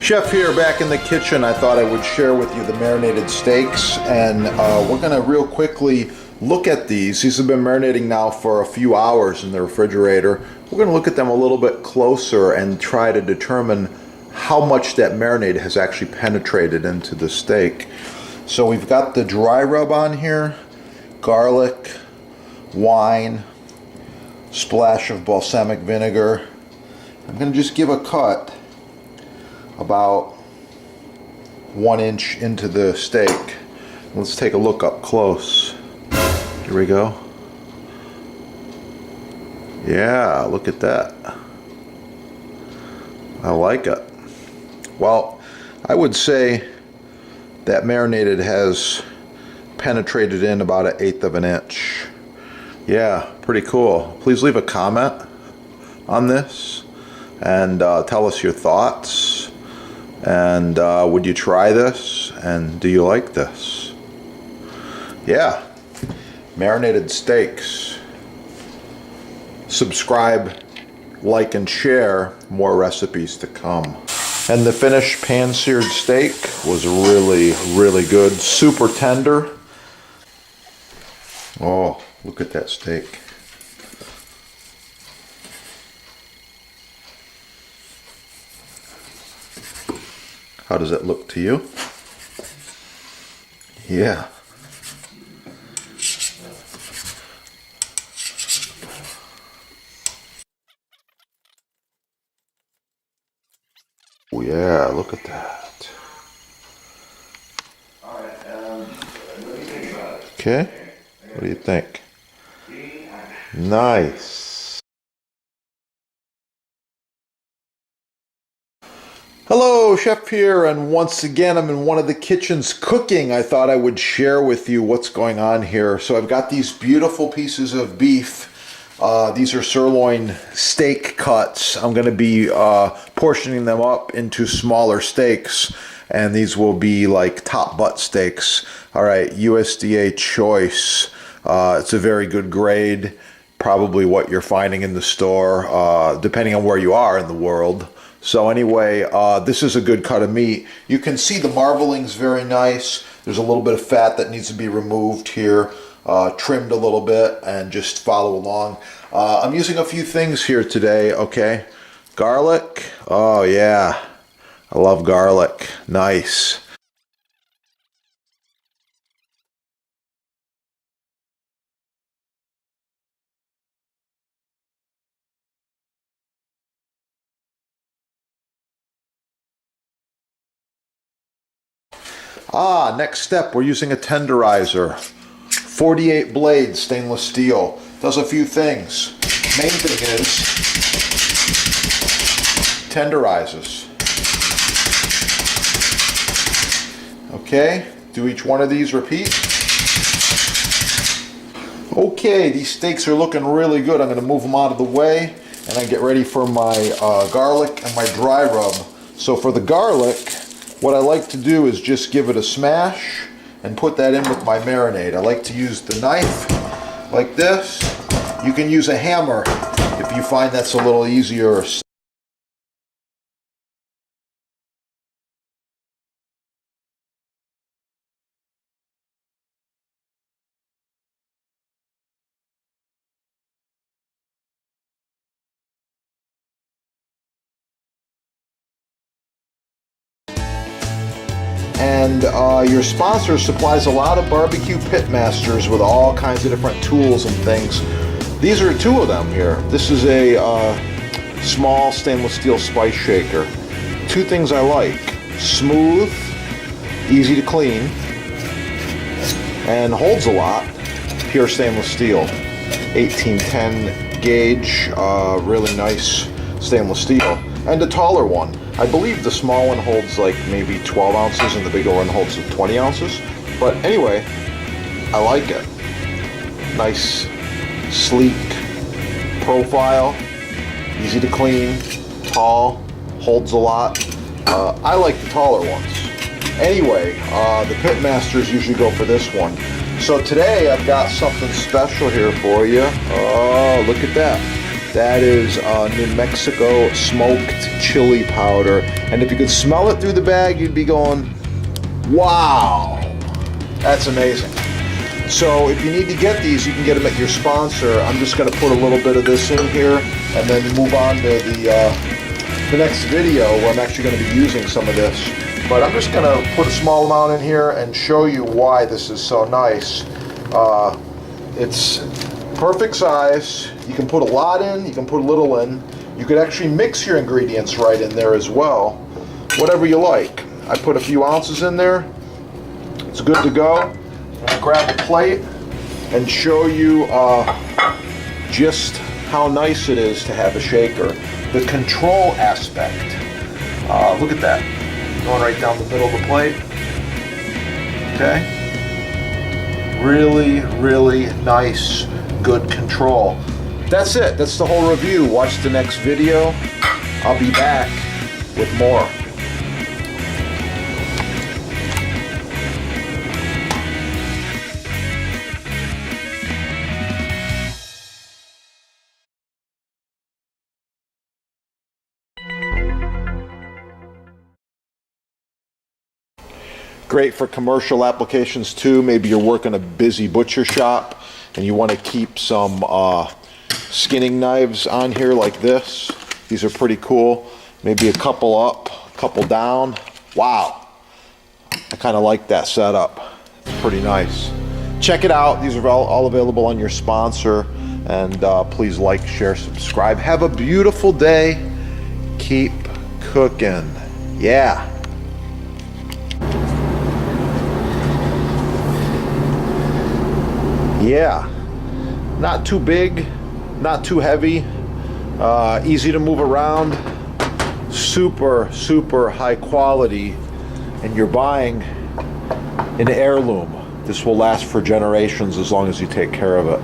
Chef here back in the kitchen. I thought I would share with you the marinated steaks, and we're going to real quickly look at these. These have been marinating now for a few hours in the refrigerator. We're going to look at them a little bit closer and try to determine how much that marinade has actually penetrated into the steak. So we've got the dry rub on here, garlic, wine, splash of balsamic vinegar. I'm going to just give a cut about 1 inch into the steak. Let's take a look up close. Here we go. Yeah, look at that. I like it. Well, I would say that marinated has penetrated in about 1/8 of an inch. Yeah, pretty cool. Please leave a comment on this and tell us your thoughts. And would you try this? And do you like this? Yeah, marinated steaks. Subscribe, like, and share. More recipes to come. And the finished pan-seared steak was really, really good. Super tender. Oh, look at that steak. How does it look to you? Yeah. Oh yeah, look at that. What do you think about it? Okay, what do you think? Nice. Hello, Chef here, and once again I'm in one of the kitchens cooking. I thought I would share with you what's going on here. So I've got these beautiful pieces of beef. These are sirloin steak cuts. I'm going to be portioning them up into smaller steaks, and these will be like top butt steaks. All right, USDA choice. It's a very good grade, probably what you're finding in the store, depending on where you are in the world. So anyway, this is a good cut of meat. You can see the marbling's very nice. There's a little bit of fat that needs to be removed here, trimmed a little bit, and just follow along. I'm using a few things here today, okay? Garlic, oh yeah, I love garlic, nice. Next step, we're using a tenderizer. 48 blades, stainless steel. Does a few things. Main thing is, tenderizes. Okay, do each one of these repeat. Okay, these steaks are looking really good. I'm going to move them out of the way, and I get ready for my garlic and my dry rub. So for the garlic, what I like to do is just give it a smash and put that in with my marinade. I like to use the knife like this. You can use a hammer if you find that's a little easier. And your sponsor supplies a lot of barbecue pit masters with all kinds of different tools and things. These are two of them here. This is a small stainless steel spice shaker. Two things I like: smooth, easy to clean, and holds a lot. Pure stainless steel, 1810 gauge, really nice stainless steel. And a taller one. I believe the small one holds like maybe 12 ounces and the bigger one holds 20 ounces. But anyway, I like it. Nice, sleek profile, easy to clean, tall, holds a lot. I like the taller ones. Anyway, the pit masters usually go for this one. So today I've got something special here for you. Oh, look at that. That is New Mexico smoked chili powder. And if you could smell it through the bag, you'd be going, wow, that's amazing. So if you need to get these, you can get them at your sponsor. I'm just going to put a little bit of this in here and then move on to the next video where I'm actually going to be using some of this. But I'm just going to put a small amount in here and show you why this is so nice. It's perfect size. You can put a lot in, you can put a little in. You could actually mix your ingredients right in there as well. Whatever you like. I put a few ounces in there. It's good to go. I'm going to grab a plate and show you just how nice it is to have a shaker. The control aspect. Look at that. Going right down the middle of the plate. Okay. Really, really nice, good control. That's it. That's the whole review. Watch the next video. I'll be back with more. Great for commercial applications too. Maybe you're working a busy butcher shop and you want to keep some skinning knives on here like this. These are pretty cool. Maybe a couple up, a couple down. Wow. I kind of like that setup. It's pretty nice. Check it out. These are all available on your sponsor. And please like, share, subscribe. Have a beautiful day. Keep cooking. Yeah. Yeah, not too big, not too heavy, easy to move around, super, super high quality, and you're buying an heirloom. This will last for generations as long as you take care of it.